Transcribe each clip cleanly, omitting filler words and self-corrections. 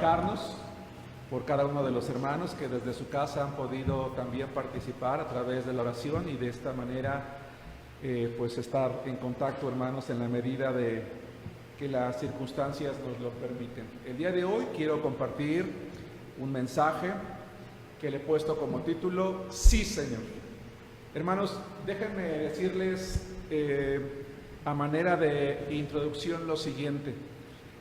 regocijarnos por cada uno de los hermanos que desde su casa han podido también participar a través de la oración y de esta manera pues estar en contacto, hermanos, en la medida de que las circunstancias nos lo permiten. El día de hoy quiero compartir un mensaje que le he puesto como título, Sí, Señor. Hermanos, déjenme decirles a manera de introducción lo siguiente.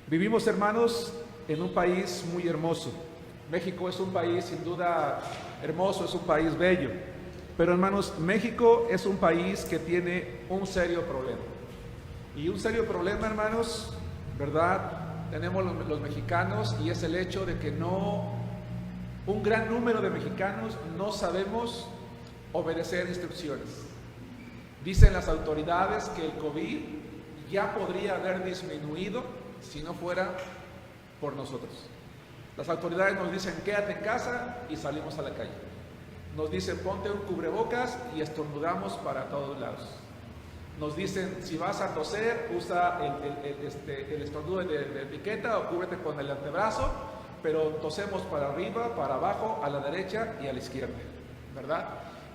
Vivimos, hermanos, en un país muy hermoso. México es un país sin duda hermoso, es un país bello. Pero, hermanos, México es un país que tiene un serio problema. Y un serio problema, hermanos, ¿verdad? Tenemos los mexicanos, y es el hecho de que un gran número de mexicanos no sabemos obedecer instrucciones. Dicen las autoridades que el COVID ya podría haber disminuido si no fuera por nosotros. Las autoridades nos dicen quédate en casa y salimos a la calle. Nos dicen ponte un cubrebocas y estornudamos para todos lados. Nos dicen si vas a toser usa el estornudo de etiqueta o cúbrete con el antebrazo, pero tosemos para arriba, para abajo, a la derecha y a la izquierda, ¿verdad?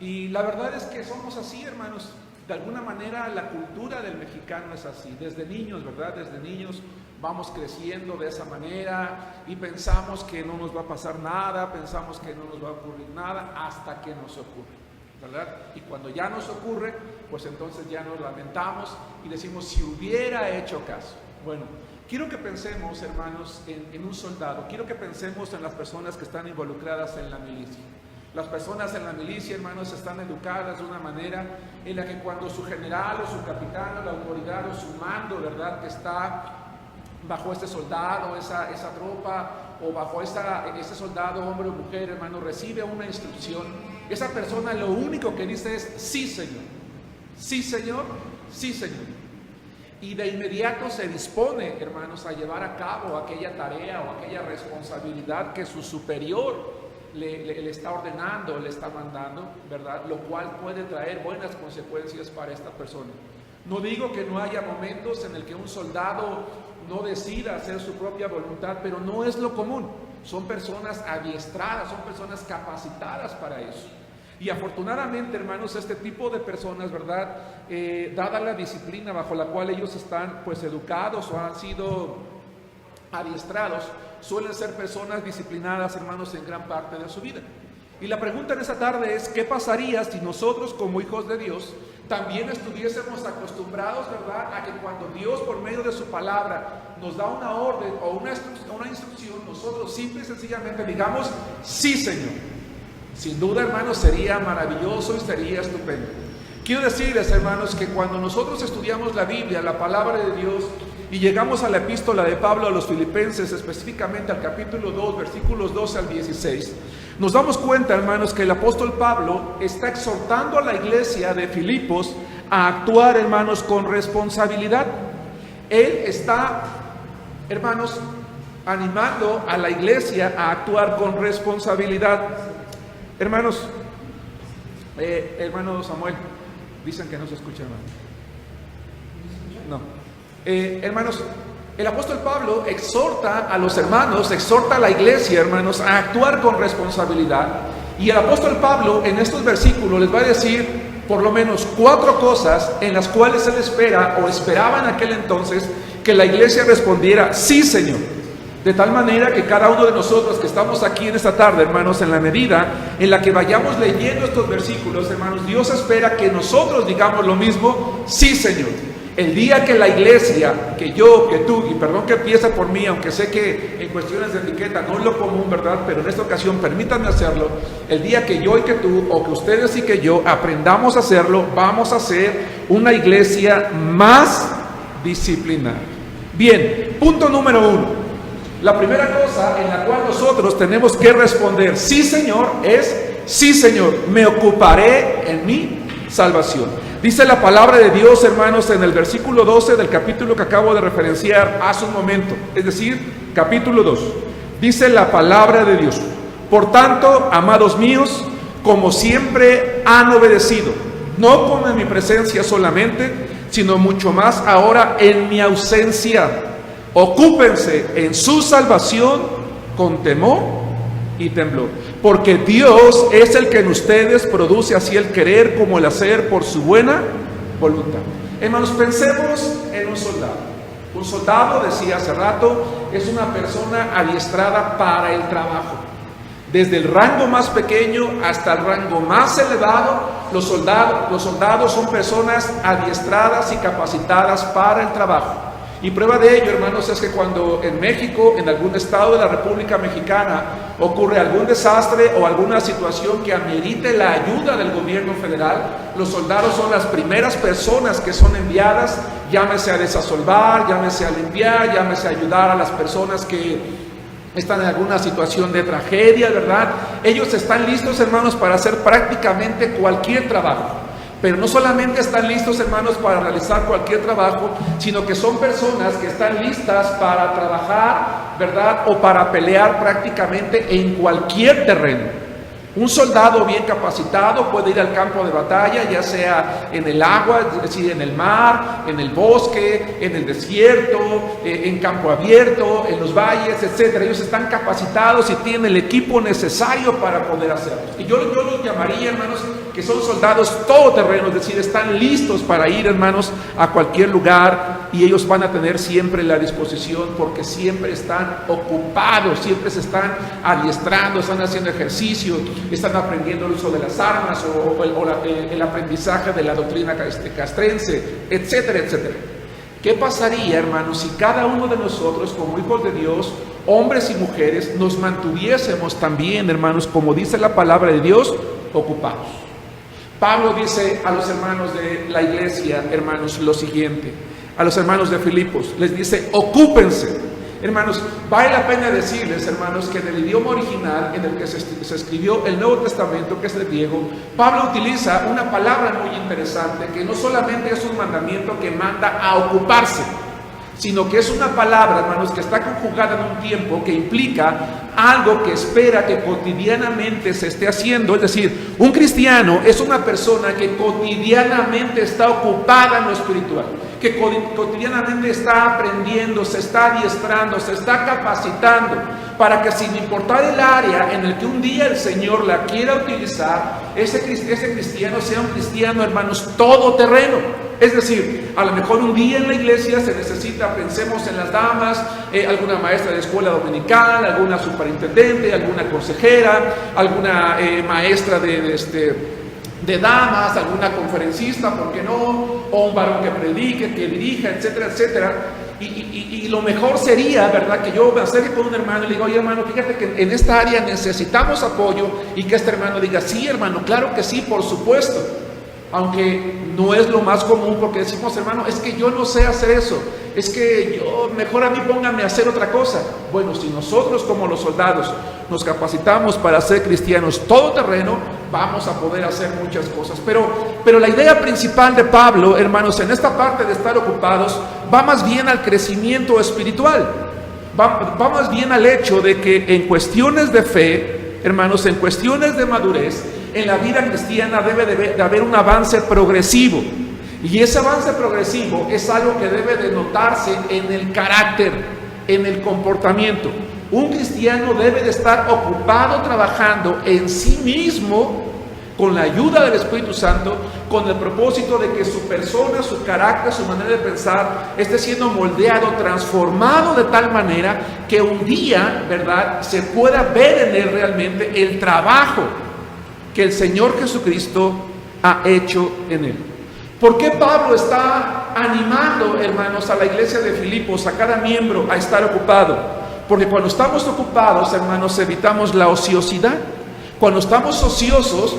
Y la verdad es que somos así, hermanos. De alguna manera la cultura del mexicano es así. Desde niños, ¿verdad? Desde niños vamos creciendo de esa manera y pensamos que no nos va a pasar nada, pensamos que no nos va a ocurrir nada hasta que nos ocurre, ¿verdad? Y cuando ya nos ocurre, pues entonces ya nos lamentamos y decimos si hubiera hecho caso. Bueno, quiero que pensemos, hermanos, en un soldado. Quiero que pensemos en las personas que están involucradas en la milicia. Las personas en la milicia, hermanos, están educadas de una manera en la que cuando su general o su capitán o la autoridad o su mando, ¿verdad?, que está bajo este soldado, esa tropa, o bajo ese soldado, hombre o mujer, hermano, recibe una instrucción, esa persona lo único que dice es sí, Señor, sí, Señor, sí, Señor. Y de inmediato se dispone, hermanos, a llevar a cabo aquella tarea o aquella responsabilidad que su superior le está ordenando, le está mandando, ¿verdad? Lo cual puede traer buenas consecuencias para esta persona. No digo que no haya momentos en el que un soldado no decida hacer su propia voluntad, pero no es lo común. Son personas adiestradas, son personas capacitadas para eso. Y afortunadamente, hermanos, este tipo de personas, ¿verdad? Dada la disciplina bajo la cual ellos están pues educados o han sido adiestrados, suelen ser personas disciplinadas, hermanos, en gran parte de su vida. Y la pregunta en esta tarde es, ¿qué pasaría si nosotros como hijos de Dios también estuviésemos acostumbrados, ¿verdad?, a que cuando Dios por medio de su palabra nos da una orden o una instrucción, nosotros simple y sencillamente digamos, sí, Señor? Sin duda, hermanos, sería maravilloso y sería estupendo. Quiero decirles, hermanos, que cuando nosotros estudiamos la Biblia, la palabra de Dios, y llegamos a la epístola de Pablo a los Filipenses, específicamente al capítulo 2, versículos 12 al 16, nos damos cuenta, hermanos, que el apóstol Pablo está exhortando a la iglesia de Filipos a actuar, hermanos, con responsabilidad. Él está, hermanos, animando a la iglesia a actuar con responsabilidad. Hermanos, hermano Samuel, dicen que no se escucha, hermano. No. Hermanos, el apóstol Pablo exhorta a los hermanos, exhorta a la iglesia, hermanos, a actuar con responsabilidad. Y el apóstol Pablo en estos versículos les va a decir por lo menos 4 cosas en las cuales él espera o esperaba en aquel entonces que la iglesia respondiera, sí, Señor. De tal manera que cada uno de nosotros que estamos aquí en esta tarde, hermanos, en la medida en la que vayamos leyendo estos versículos, hermanos, Dios espera que nosotros digamos lo mismo, sí, Señor. El día que la iglesia, que yo, que tú, y perdón que empieza por mí, aunque sé que en cuestiones de etiqueta no es lo común, ¿verdad? Pero en esta ocasión permítanme hacerlo. El día que yo y que tú, o que ustedes y que yo aprendamos a hacerlo, vamos a ser una iglesia más disciplinada. Bien, punto número 1. La primera cosa en la cual nosotros tenemos que responder, sí, Señor, es, sí, Señor, me ocuparé en mi salvación. Dice la palabra de Dios, hermanos, en el versículo 12 del capítulo que acabo de referenciar hace un momento, es decir, capítulo 2. Dice la palabra de Dios: por tanto, amados míos, como siempre han obedecido, no como en mi presencia solamente, sino mucho más ahora en mi ausencia, ocúpense en su salvación con temor y temblor. Porque Dios es el que en ustedes produce así el querer como el hacer por su buena voluntad. Hermanos, pensemos en un soldado. Un soldado, decía hace rato, es una persona adiestrada para el trabajo. Desde el rango más pequeño hasta el rango más elevado, los soldados son personas adiestradas y capacitadas para el trabajo. Y prueba de ello, hermanos, es que cuando en México, en algún estado de la República Mexicana, ocurre algún desastre o alguna situación que amerite la ayuda del gobierno federal, los soldados son las primeras personas que son enviadas, llámese a desasolvar, llámese a limpiar, llámese a ayudar a las personas que están en alguna situación de tragedia, ¿verdad? Ellos están listos, hermanos, para hacer prácticamente cualquier trabajo. Pero no solamente están listos, hermanos, para realizar cualquier trabajo, sino que son personas que están listas para trabajar, ¿verdad? O para pelear prácticamente en cualquier terreno. Un soldado bien capacitado puede ir al campo de batalla, ya sea en el agua, es decir, en el mar, en el bosque, en el desierto, en campo abierto, en los valles, etcétera. Ellos están capacitados y tienen el equipo necesario para poder hacerlo. Y yo los llamaría, hermanos, que son soldados todoterrenos, es decir, están listos para ir, hermanos, a cualquier lugar, y ellos van a tener siempre la disposición porque siempre están ocupados, siempre se están adiestrando, están haciendo ejercicio, están aprendiendo el uso de las armas o el aprendizaje de la doctrina castrense, etcétera, etcétera. ¿Qué pasaría, hermanos, si cada uno de nosotros, como hijos de Dios, hombres y mujeres, nos mantuviésemos también, hermanos, como dice la palabra de Dios, ocupados? Pablo dice a los hermanos de la iglesia, hermanos, lo siguiente, a los hermanos de Filipos, les dice, ocúpense. Hermanos, vale la pena decirles, hermanos, que en el idioma original en el que se escribió el Nuevo Testamento, que es el griego, Pablo utiliza una palabra muy interesante, que no solamente es un mandamiento que manda a ocuparse, sino que es una palabra, hermanos, que está conjugada en un tiempo que implica algo que espera que cotidianamente se esté haciendo. Es decir, un cristiano es una persona que cotidianamente está ocupada en lo espiritual, que cotidianamente está aprendiendo, se está adiestrando, se está capacitando, para que sin importar el área en el que un día el Señor la quiera utilizar, ese cristiano sea un cristiano, hermanos, todoterreno. Es decir, a lo mejor un día en la iglesia se necesita, pensemos en las damas, alguna maestra de escuela dominical, alguna superintendente, alguna consejera, alguna maestra de damas, alguna conferencista, ¿por qué no? O un varón que predique, que dirija, etcétera, etcétera. Y lo mejor sería, ¿verdad?, que yo me acerque con un hermano y le digo, oye, hermano, fíjate que en esta área necesitamos apoyo, y que este hermano diga, sí, hermano, claro que sí, por supuesto. Aunque no es lo más común, porque decimos, hermano, es que yo no sé hacer eso, es que yo, mejor a mí pónganme a hacer otra cosa. Bueno, si nosotros como los soldados nos capacitamos para ser cristianos todoterreno, vamos a poder hacer muchas cosas. Pero la idea principal de Pablo, hermanos, en esta parte de estar ocupados, va más bien al crecimiento espiritual, va más bien al hecho de que en cuestiones de fe, hermanos, en cuestiones de madurez, en la vida cristiana debe de haber un avance progresivo. Y ese avance progresivo es algo que debe de notarse en el carácter, en el comportamiento. Un cristiano debe de estar ocupado trabajando en sí mismo, con la ayuda del Espíritu Santo, con el propósito de que su persona, su carácter, su manera de pensar esté siendo moldeado, transformado de tal manera que un día, ¿verdad?, se pueda ver en él realmente el trabajo que el Señor Jesucristo ha hecho en él. ¿Por qué Pablo está animando, hermanos, a la iglesia de Filipos, a cada miembro, a estar ocupado? Porque cuando estamos ocupados, hermanos, evitamos la ociosidad. Cuando estamos ociosos,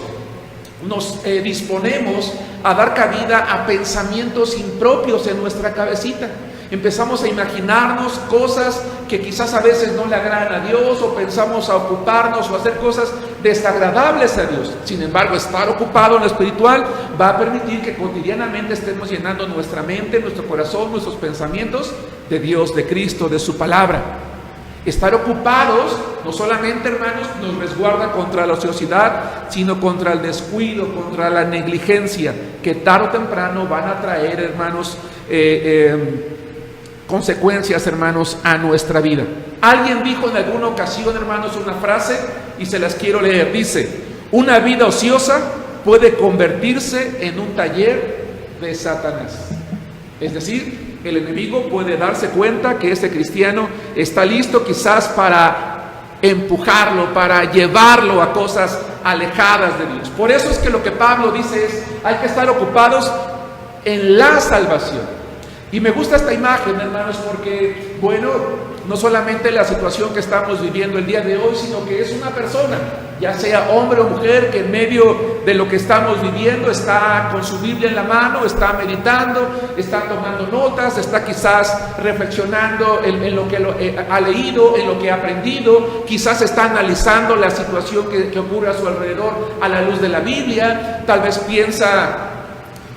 nos disponemos a dar cabida a pensamientos impropios en nuestra cabecita. Empezamos a imaginarnos cosas que quizás a veces no le agradan a Dios, o pensamos a ocuparnos o hacer cosas desagradables a Dios. Sin embargo, estar ocupado en lo espiritual va a permitir que cotidianamente estemos llenando nuestra mente, nuestro corazón, nuestros pensamientos de Dios, de Cristo, de su palabra. Estar ocupados no solamente, hermanos, nos resguarda contra la ociosidad, sino contra el descuido, contra la negligencia, que tarde o temprano van a traer, hermanos, consecuencias, hermanos, a nuestra vida. Alguien dijo en alguna ocasión, hermanos, una frase y se las quiero leer. Dice: una vida ociosa puede convertirse en un taller de Satanás. Es decir, el enemigo puede darse cuenta que ese cristiano está listo quizás para empujarlo, para llevarlo a cosas alejadas de Dios. Por eso es que lo que Pablo dice es: hay que estar ocupados en la salvación. Y me gusta esta imagen, hermanos, porque, bueno, no solamente la situación que estamos viviendo el día de hoy, sino que es una persona, ya sea hombre o mujer, que en medio de lo que estamos viviendo está con su Biblia en la mano, está meditando, está tomando notas, está quizás reflexionando en lo que ha leído, en lo que ha aprendido, quizás está analizando la situación que ocurre a su alrededor a la luz de la Biblia, tal vez piensa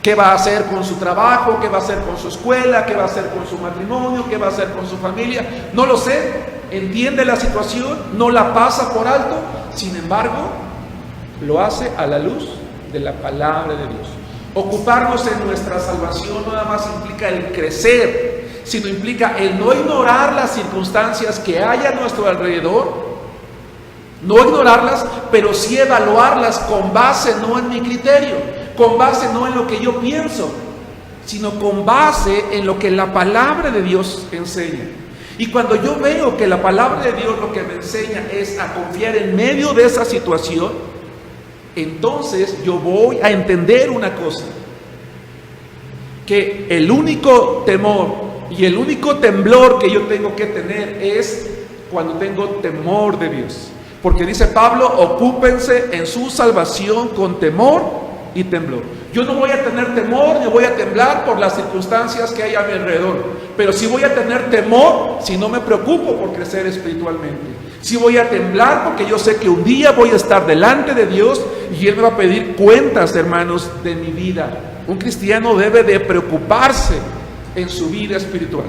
qué va a hacer con su trabajo, qué va a hacer con su escuela, qué va a hacer con su matrimonio, qué va a hacer con su familia. No lo sé, entiende la situación, no la pasa por alto, sin embargo, lo hace a la luz de la palabra de Dios. Ocuparnos en nuestra salvación no nada más implica el crecer, sino implica el no ignorar las circunstancias que hay a nuestro alrededor, no ignorarlas, pero sí evaluarlas con base no en mi criterio, con base no en lo que yo pienso, sino con base en lo que la palabra de Dios enseña. Y cuando yo veo que la palabra de Dios lo que me enseña es a confiar en medio de esa situación, entonces yo voy a entender una cosa: que el único temor y el único temblor que yo tengo que tener es cuando tengo temor de Dios. Porque dice Pablo: ocúpense en su salvación con temor y temblor. Yo no voy a tener temor ni voy a temblar por las circunstancias que hay a mi alrededor, pero sí voy a tener temor si no me preocupo por crecer espiritualmente. Sí voy a temblar porque yo sé que un día voy a estar delante de Dios y Él me va a pedir cuentas, hermanos, de mi vida. Un cristiano debe de preocuparse en su vida espiritual.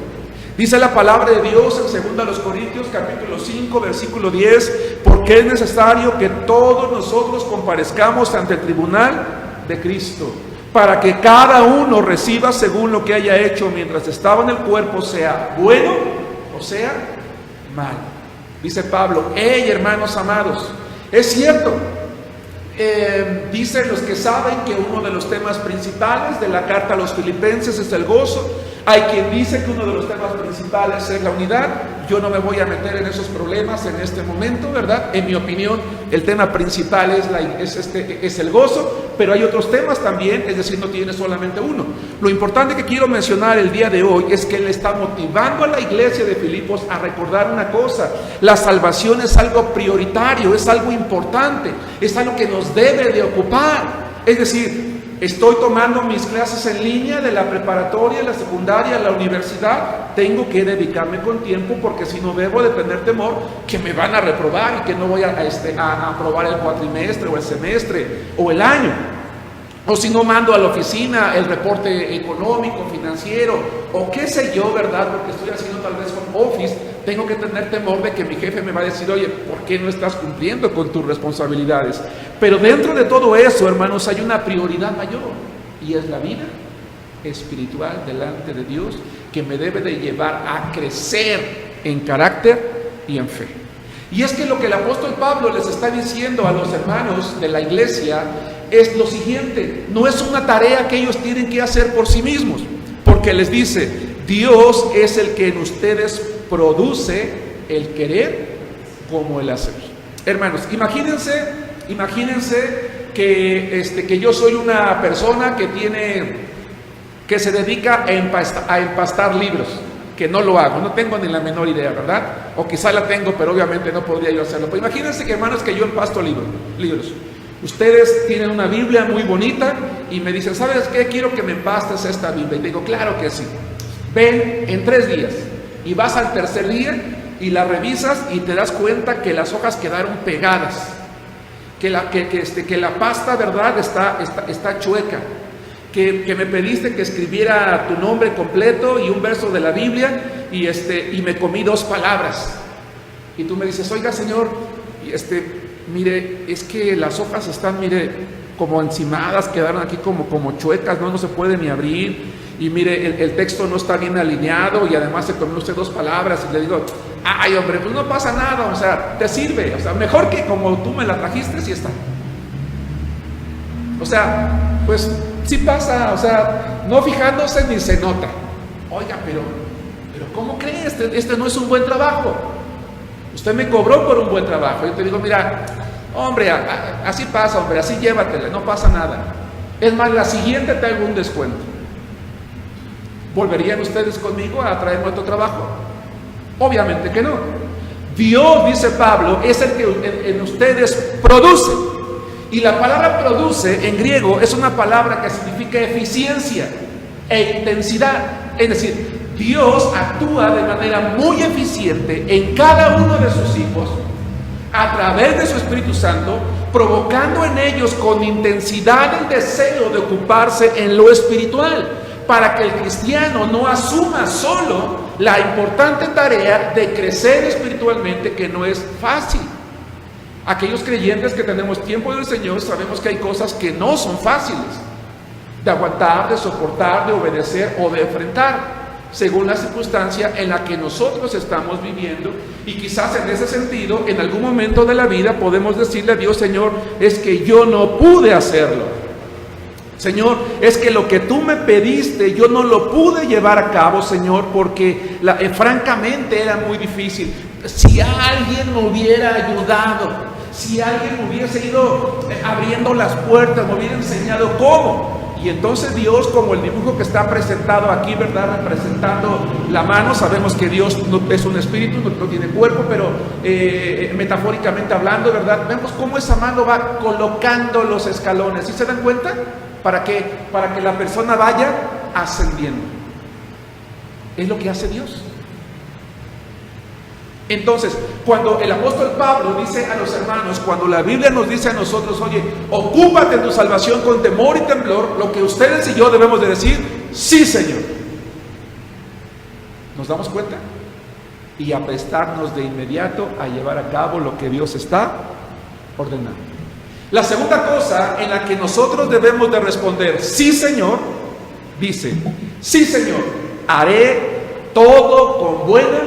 Dice la palabra de Dios en 2 Corintios capítulo 5 versículo 10: porque es necesario que todos nosotros comparezcamos ante el tribunal de Cristo, para que cada uno reciba según lo que haya hecho mientras estaba en el cuerpo, sea bueno o sea malo. Dice Pablo: hey, hermanos amados, es cierto, dicen los que saben que uno de los temas principales de la carta a los Filipenses es el gozo. Hay quien dice que uno de los temas principales es la unidad. Yo no me voy a meter en esos problemas en este momento, ¿verdad? En mi opinión, el tema principal es el gozo, pero hay otros temas también, es decir, no tiene solamente uno. Lo importante que quiero mencionar el día de hoy es que Él está motivando a la iglesia de Filipos a recordar una cosa: la salvación es algo prioritario, es algo importante, es algo que nos debe de ocupar. Es decir, estoy tomando mis clases en línea de la preparatoria, la secundaria, la universidad. Tengo que dedicarme con tiempo, porque si no debo de tener temor que me van a reprobar y que no voy a aprobar el cuatrimestre o el semestre o el año. O si no mando a la oficina el reporte económico, financiero, o qué sé yo, ¿verdad? Porque estoy haciendo tal vez home office, tengo que tener temor de que mi jefe me va a decir: oye, ¿por qué no estás cumpliendo con tus responsabilidades? Pero dentro de todo eso, hermanos, hay una prioridad mayor, y es la vida espiritual delante de Dios, que me debe de llevar a crecer en carácter y en fe. Y es que lo que el apóstol Pablo les está diciendo a los hermanos de la iglesia es lo siguiente: no es una tarea que ellos tienen que hacer por sí mismos, porque les dice: Dios es el que en ustedes produce el querer como el hacer. Hermanos, imagínense que yo soy una persona que se dedica a empastar libros, que no lo hago, no tengo ni la menor idea, ¿verdad? O quizá la tengo, pero obviamente no podría yo hacerlo. Pero imagínense que, hermanos, que yo empasto libros. Ustedes tienen una Biblia muy bonita y me dicen: ¿sabes qué? Quiero que me empastes esta Biblia. Y digo: claro que sí. Ven en 3 días. Y vas al tercer día y la revisas y te das cuenta que las hojas quedaron pegadas, que la pasta, ¿verdad?, está chueca, que me pediste que escribiera tu nombre completo y un verso de la Biblia y me comí 2 palabras. Y tú me dices: oiga, señor, mire, es que las hojas están, mire, como encimadas, quedaron aquí como chuecas, no se puede ni abrir. y mire, el texto no está bien alineado y además se comió usted 2 palabras y le digo, ay hombre, pues no pasa nada, o sea, te sirve, o sea, mejor que como tú me la trajiste, sí está. O sea, pues sí pasa, o sea, no fijándose ni se nota. Oiga, pero ¿cómo cree? Este no es un buen trabajo. Usted me cobró por un buen trabajo. Yo te digo, mira, hombre, así pasa, hombre, así llévatela, no pasa nada. Es más, la siguiente te hago un descuento. ¿Volverían ustedes conmigo a traerme otro trabajo? Obviamente que no. Dios, dice Pablo, es el que en ustedes produce. Y la palabra produce en griego es una palabra que significa eficiencia e intensidad. Es decir, Dios actúa de manera muy eficiente en cada uno de sus hijos a través de su Espíritu Santo, provocando en ellos con intensidad el deseo de ocuparse en lo espiritual, para que el cristiano no asuma solo la importante tarea de crecer espiritualmente, que no es fácil. Aquellos creyentes que tenemos tiempo del Señor sabemos que hay cosas que no son fáciles de aguantar, de soportar, de obedecer o de enfrentar, según la circunstancia en la que nosotros estamos viviendo. Y quizás en ese sentido, en algún momento de la vida podemos decirle a Dios, Señor, es que yo no pude hacerlo. Señor, es que lo que tú me pediste yo no lo pude llevar a cabo, Señor, porque francamente era muy difícil. Si alguien me hubiera ayudado, si alguien me hubiese ido abriendo las puertas, me hubiera enseñado cómo. Y entonces Dios, como el dibujo que está presentado aquí, ¿verdad?, representando la mano, sabemos que Dios no es un espíritu, no tiene cuerpo, pero metafóricamente hablando, ¿verdad?, vemos cómo esa mano va colocando los escalones. ¿Sí se dan cuenta? Para que la persona vaya ascendiendo. Es lo que hace Dios. Entonces, cuando el apóstol Pablo dice a los hermanos, cuando la Biblia nos dice a nosotros, oye, ocúpate de tu salvación con temor y temblor, lo que ustedes y yo debemos de decir, sí, Señor. ¿Nos damos cuenta? Y a prestarnos de inmediato a llevar a cabo lo que Dios está ordenando. La segunda cosa en la que nosotros debemos de responder, sí, Señor, dice, sí, Señor, haré todo con buena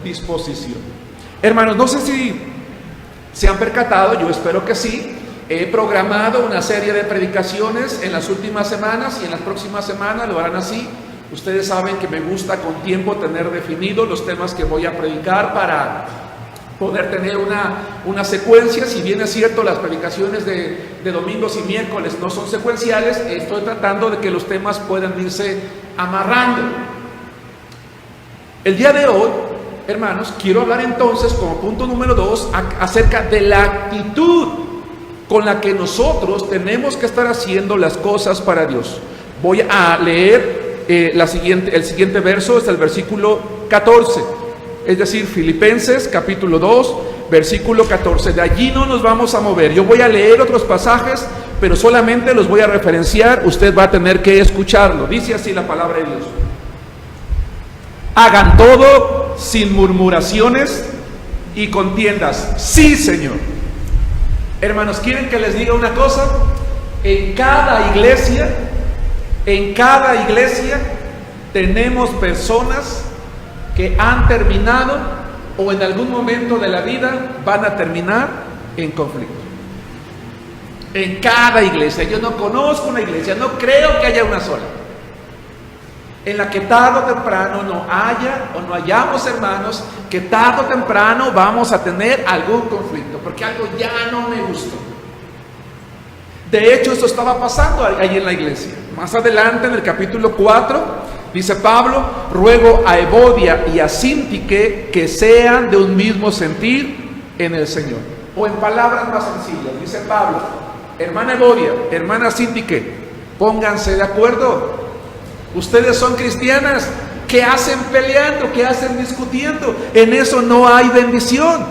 disposición. Hermanos, no sé si se han percatado, yo espero que sí. He programado una serie de predicaciones en las últimas semanas y en las próximas semanas lo harán así. Ustedes saben que me gusta con tiempo tener definidos los temas que voy a predicar para poder tener una secuencia. Si bien es cierto, las predicaciones de domingos y miércoles no son secuenciales, estoy tratando de que los temas puedan irse amarrando. El día de hoy, hermanos, quiero hablar entonces como punto número 2 acerca de la actitud con la que nosotros tenemos que estar haciendo las cosas para Dios. Voy a leer el siguiente verso, es el versículo 14, es decir, Filipenses capítulo 2, versículo 14. De allí no nos vamos a mover. Yo voy a leer otros pasajes, pero solamente los voy a referenciar. Usted va a tener que escucharlo. Dice así la palabra de Dios: hagan todo sin murmuraciones y contiendas. Sí, Señor. Hermanos, ¿quieren que les diga una cosa? En cada iglesia tenemos personas que han terminado o en algún momento de la vida van a terminar en conflicto. En cada iglesia. Yo no conozco una iglesia, no creo que haya una sola en la que tarde o temprano no haya o no hayamos hermanos que tarde o temprano vamos a tener algún conflicto, porque algo ya no me gustó. De hecho, esto estaba pasando ahí en la iglesia. Más adelante, en el capítulo 4, dice Pablo: ruego a Evodia y a Síntique que sean de un mismo sentir en el Señor. O en palabras más sencillas, dice Pablo: hermana Evodia, hermana Síntique, pónganse de acuerdo. Ustedes son cristianas. ¿Qué hacen peleando? ¿Qué hacen discutiendo? En eso no hay bendición.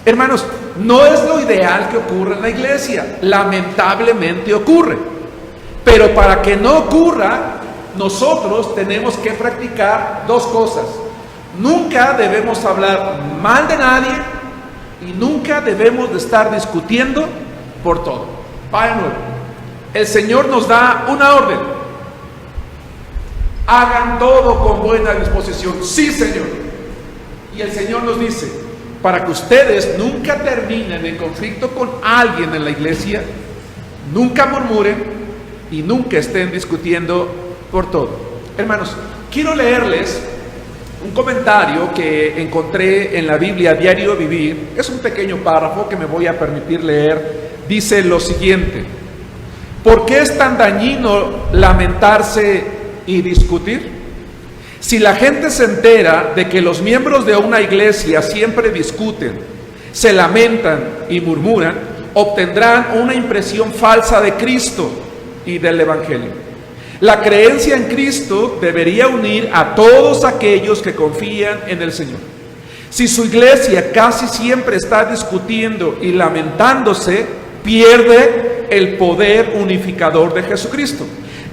Hermanos, no es lo ideal que ocurra en la iglesia. Lamentablemente ocurre. Pero para que no ocurra, nosotros tenemos que practicar dos cosas. Nunca debemos hablar mal de nadie y nunca debemos de estar discutiendo por todo. Vaya nuevo. El Señor nos da una orden. Hagan todo con buena disposición. Sí, Señor. Y el Señor nos dice, para que ustedes nunca terminen en conflicto con alguien en la iglesia, nunca murmuren y nunca estén discutiendo por todo. Hermanos, quiero leerles un comentario que encontré en la Biblia Diario Vivir. Es un pequeño párrafo que me voy a permitir leer. Dice lo siguiente: ¿por qué es tan dañino lamentarse y discutir? Si la gente se entera de que los miembros de una iglesia siempre discuten, se lamentan y murmuran, obtendrán una impresión falsa de Cristo y del Evangelio. La creencia en Cristo debería unir a todos aquellos que confían en el Señor. Si su iglesia casi siempre está discutiendo y lamentándose, pierde el poder unificador de Jesucristo.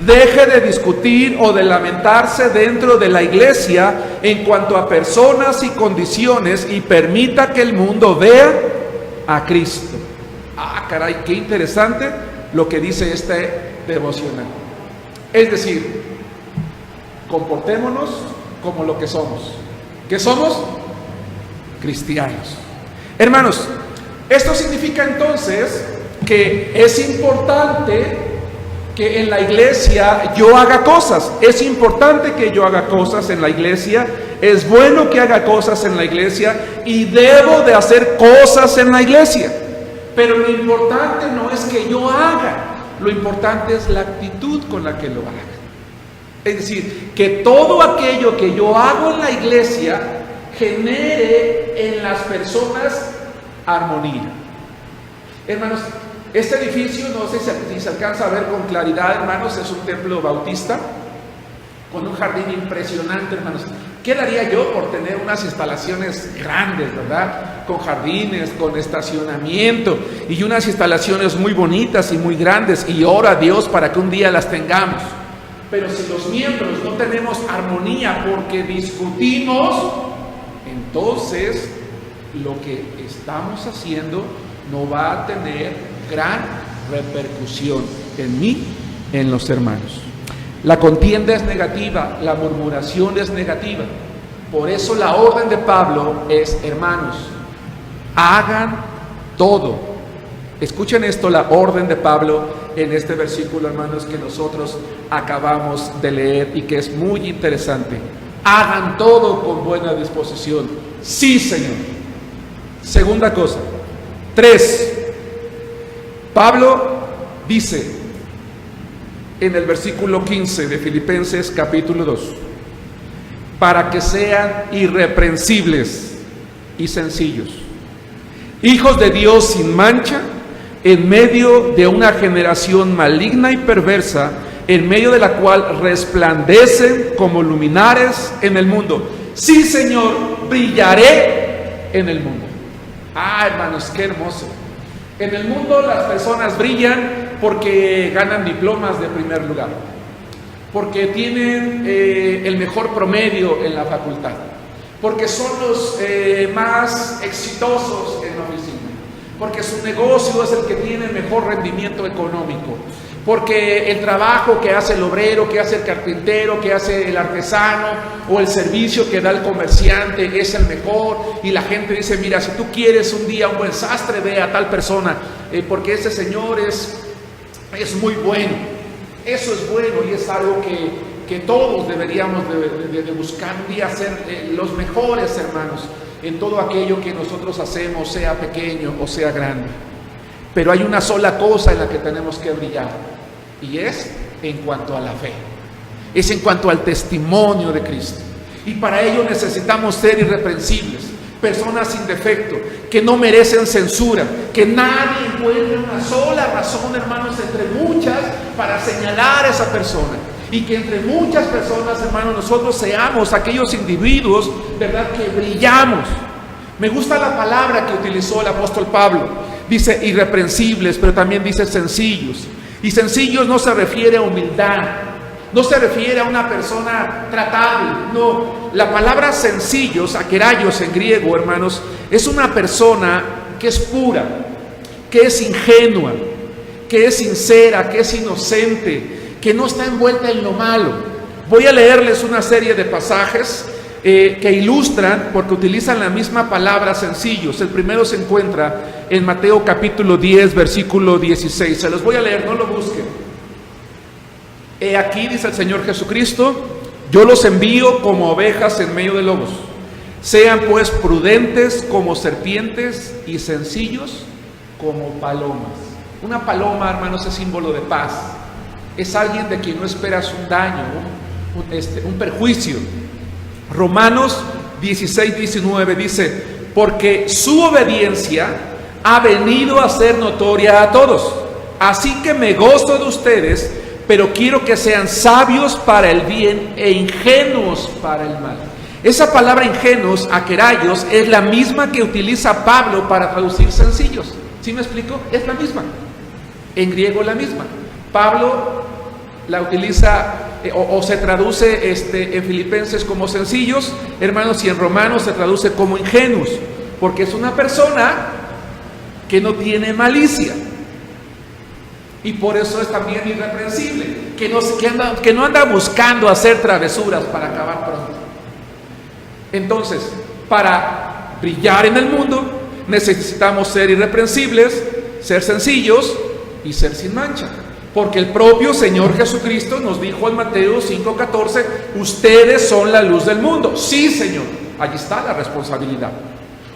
Deje de discutir o de lamentarse dentro de la iglesia en cuanto a personas y condiciones y permita que el mundo vea a Cristo. Ah, caray, qué interesante lo que dice este devocional. Es decir, comportémonos como lo que somos. ¿Qué somos? Cristianos. Hermanos, esto significa entonces que es importante que en la iglesia yo haga cosas. Es importante que yo haga cosas en la iglesia. Es bueno que haga cosas en la iglesia y debo de hacer cosas en la iglesia. Pero lo importante no es que yo haga. Lo importante es la actitud con la que lo haga. Es decir, que todo aquello que yo hago en la iglesia genere en las personas armonía. Hermanos, este edificio, no sé si se alcanza a ver con claridad, hermanos, es un templo bautista con un jardín impresionante, hermanos. ¿Qué daría yo por tener unas instalaciones grandes, verdad? Con jardines, con estacionamiento y unas instalaciones muy bonitas y muy grandes, y oro a Dios para que un día las tengamos. Pero si los miembros no tenemos armonía porque discutimos, entonces lo que estamos haciendo no va a tener gran repercusión en mí, en los hermanos. La contienda es negativa, la murmuración es negativa. Por eso la orden de Pablo es: hermanos, hagan todo. Escuchen esto, la orden de Pablo en este versículo, hermanos, que nosotros acabamos de leer y que es muy interesante. Hagan todo con buena disposición. Sí, Señor. Segunda cosa. 3. Pablo dice en el versículo 15 de Filipenses capítulo 2, para que sean irreprensibles y sencillos, hijos de Dios sin mancha, en medio de una generación maligna y perversa, en medio de la cual resplandecen como luminares en el mundo. Sí, Señor, brillaré en el mundo. Ah, hermanos, qué hermoso. En el mundo las personas brillan porque ganan diplomas de primer lugar, porque tienen el mejor promedio en la facultad, porque son los más exitosos en la oficina, porque su negocio es el que tiene mejor rendimiento económico, porque el trabajo que hace el obrero, que hace el carpintero, que hace el artesano o el servicio que da el comerciante es el mejor, y la gente dice: mira, si tú quieres un día un buen sastre, ve a tal persona, porque ese señor es muy bueno. Eso es bueno y es algo que todos deberíamos de buscar un día, ser los mejores, hermanos, en todo aquello que nosotros hacemos, sea pequeño o sea grande. Pero hay una sola cosa en la que tenemos que brillar, y es en cuanto a la fe, es en cuanto al testimonio de Cristo. Y para ello necesitamos ser irreprensibles, personas sin defecto, que no merecen censura, que nadie encuentre una sola razón, hermanos, entre muchas, para señalar a esa persona. Y que entre muchas personas, hermanos, nosotros seamos aquellos individuos, ¿verdad?, que brillamos. Me gusta la palabra que utilizó el apóstol Pablo. Dice irreprensibles, pero también dice sencillos. Y sencillos no se refiere a humildad, no se refiere a una persona tratable. No, la palabra sencillos, akeraios en griego, hermanos, es una persona que es pura, que es ingenua, que es sincera, que es inocente, que no está envuelta en lo malo. Voy a leerles una serie de pasajes que ilustran, porque utilizan la misma palabra, sencillos. El primero se encuentra en Mateo capítulo 10, versículo 16. Se los voy a leer, no lo busquen. He aquí, dice el Señor Jesucristo, yo los envío como ovejas en medio de lobos. Sean pues prudentes como serpientes y sencillos como palomas. Una paloma, hermanos, es símbolo de paz. Es alguien de quien no esperas un daño, un perjuicio. Romanos 16, 19 dice, porque su obediencia ha venido a ser notoria a todos. Así que me gozo de ustedes, pero quiero que sean sabios para el bien e ingenuos para el mal. Esa palabra ingenuos, akeraios, es la misma que utiliza Pablo para traducir sencillos. ¿Sí me explico? Es la misma. En griego la misma. Pablo la utiliza o se traduce en Filipenses como sencillos, hermanos, y en Romanos se traduce como ingenuos, porque es una persona que no tiene malicia. Y por eso es también irreprensible, que no anda buscando hacer travesuras para acabar pronto. Entonces, para brillar en el mundo, necesitamos ser irreprensibles, ser sencillos y ser sin mancha. Porque el propio Señor Jesucristo nos dijo en Mateo 5:14, ustedes son la luz del mundo. Sí, Señor, allí está la responsabilidad.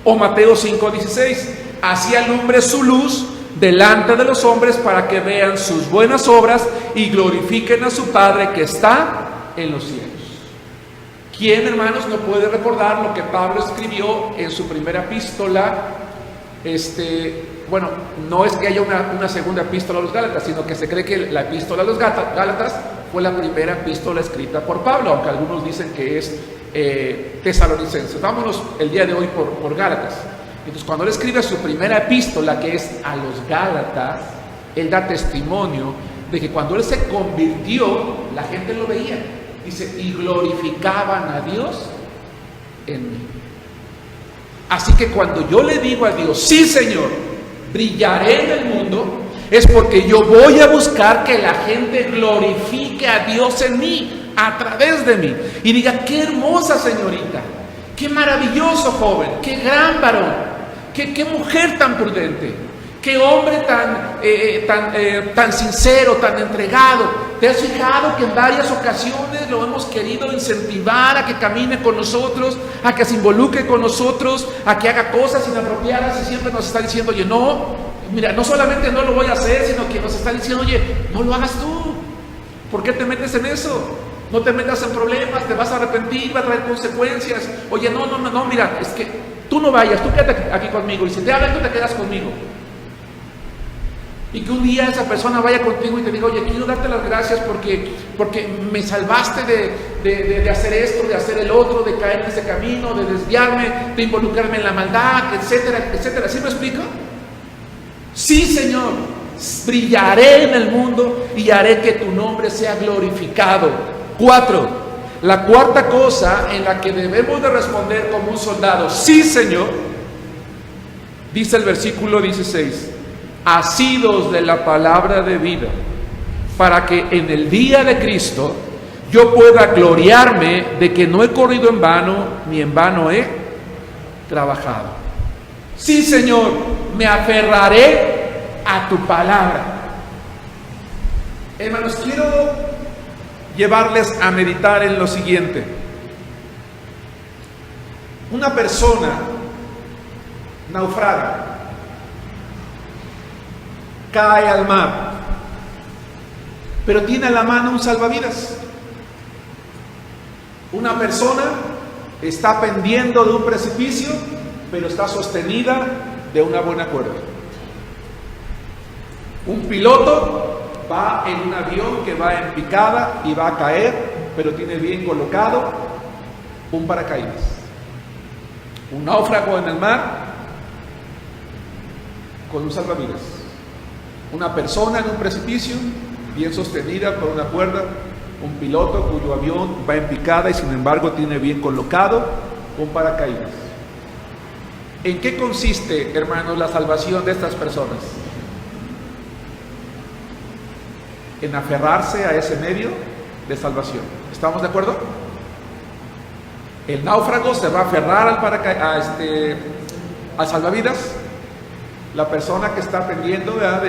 O Mateo 5:16, así alumbre su luz delante de los hombres para que vean sus buenas obras y glorifiquen a su Padre que está en los cielos. ¿Quién, hermanos, no puede recordar lo que Pablo escribió en su primera epístola? Bueno, no es que haya una segunda epístola a los Gálatas, sino que se cree que la epístola a los Gálatas fue la primera epístola escrita por Pablo, aunque algunos dicen que es tesalonicenses. Vámonos el día de hoy por Gálatas. Entonces, cuando él escribe su primera epístola, que es a los Gálatas, él da testimonio de que cuando él se convirtió, la gente lo veía. Dice, y glorificaban a Dios en mí. Así que cuando yo le digo a Dios, sí, Señor, brillaré en el mundo, es porque yo voy a buscar que la gente glorifique a Dios en mí, a través de mí, y diga, qué hermosa señorita, qué maravilloso joven, qué gran varón, qué mujer tan prudente, qué hombre tan sincero, tan entregado. ¿Te has fijado que en varias ocasiones lo hemos querido incentivar a que camine con nosotros, a que se involucre con nosotros, a que haga cosas inapropiadas, y siempre nos está diciendo, oye, no, mira, no solamente no lo voy a hacer, sino que nos está diciendo, oye, no lo hagas tú. ¿Por qué te metes en eso? No te metas en problemas, te vas a arrepentir, va a traer consecuencias. Oye, no, mira, es que tú no vayas, tú quédate aquí conmigo, y si te hablan, tú te quedas conmigo. Y que un día esa persona vaya contigo y te diga, oye, quiero darte las gracias porque me salvaste de hacer esto, de hacer el otro, de caer en ese camino, de desviarme, de involucrarme en la maldad, etcétera, etcétera. ¿Sí me explico? Sí, Señor, brillaré en el mundo y haré que tu nombre sea glorificado. 4. La cuarta cosa en la que debemos de responder como un soldado, sí, Señor, dice el versículo 16, asidos de la palabra de vida, para que en el día de Cristo yo pueda gloriarme de que no he corrido en vano, ni en vano he trabajado. Sí, Señor, me aferraré a tu palabra. Hermanos, quiero llevarles a meditar en lo siguiente. Una persona naufraga, cae al mar, pero tiene a la mano un salvavidas. Una persona está pendiendo de un precipicio, pero está sostenida de una buena cuerda. Un piloto va en un avión que va en picada y va a caer, pero tiene bien colocado un paracaídas. Un náufrago en el mar con un salvavidas. Una persona en un precipicio, bien sostenida por una cuerda. Un piloto cuyo avión va en picada y sin embargo tiene bien colocado un paracaídas. ¿En qué consiste, hermanos, la salvación de estas personas? En aferrarse a ese medio de salvación. ¿Estamos de acuerdo? El náufrago se va a aferrar al salvavidas. La persona que está pendiendo, ¿verdad?,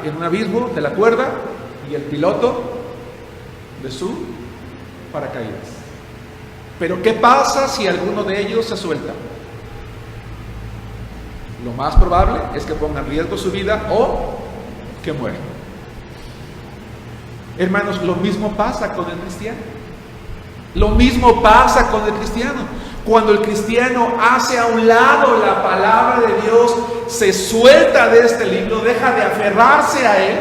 en un abismo de la cuerda, y el piloto de su paracaídas. Pero ¿qué pasa si alguno de ellos se suelta? Lo más probable es que ponga en riesgo su vida o que muera. Hermanos, lo mismo pasa con el cristiano. Lo mismo pasa con el cristiano. Cuando el cristiano hace a un lado la palabra de Dios, se suelta de este libro, deja de aferrarse a él,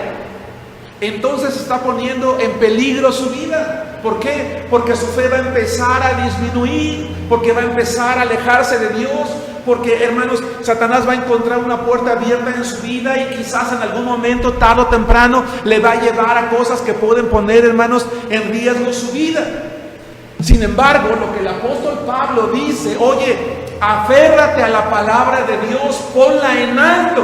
entonces está poniendo en peligro su vida. ¿Por qué? Porque su fe va a empezar a disminuir, porque va a empezar a alejarse de Dios, porque, hermanos, Satanás va a encontrar una puerta abierta en su vida y quizás en algún momento, tarde o temprano, le va a llevar a cosas que pueden poner, hermanos, en riesgo su vida. Sin embargo, lo que el apóstol Pablo dice: oye, aférrate a la palabra de Dios, ponla en alto.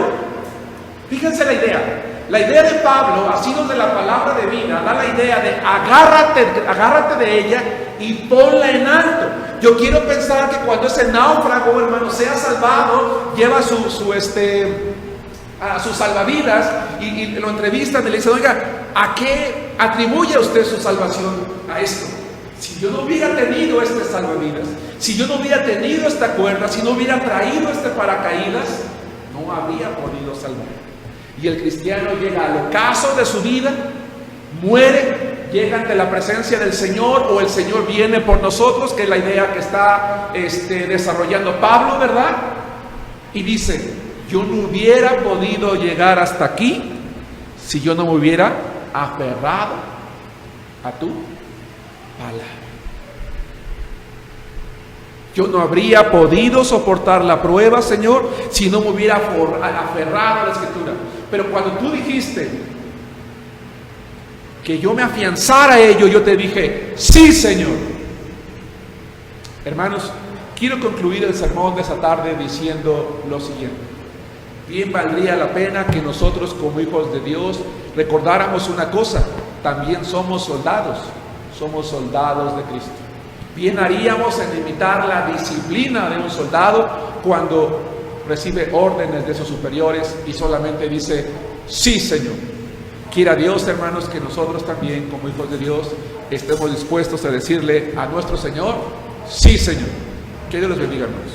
Fíjense la idea. La idea de Pablo, asidos de la palabra de vida, da la idea de agárrate de ella y ponla en alto. Yo quiero pensar que cuando ese náufrago, hermano, sea salvado, lleva sus salvavidas y lo entrevistan y le dicen: oiga, ¿a qué atribuye usted su salvación? A esto. Si yo no hubiera tenido este salvavidas, si yo no hubiera tenido esta cuerda, si no hubiera traído este paracaídas, no habría podido salvar. Y el cristiano llega al ocaso de su vida, muere, llega ante la presencia del Señor, o el Señor viene por nosotros, que es la idea que está desarrollando Pablo, ¿verdad? Y dice: yo no hubiera podido llegar hasta aquí si yo no me hubiera aferrado a tu palabra. Yo no habría podido soportar la prueba, Señor, si no me hubiera aferrado a la Escritura. Pero cuando tú dijiste que yo me afianzara a ello, yo te dije: sí, Señor. Hermanos, quiero concluir el sermón de esta tarde diciendo lo siguiente. Bien valdría la pena que nosotros, como hijos de Dios, recordáramos una cosa: también somos soldados de Cristo. Bien haríamos en imitar la disciplina de un soldado cuando recibe órdenes de sus superiores y solamente dice: sí, Señor. Quiera Dios, hermanos, que nosotros también, como hijos de Dios, estemos dispuestos a decirle a nuestro Señor: sí, Señor. Que Dios los bendiga, hermanos.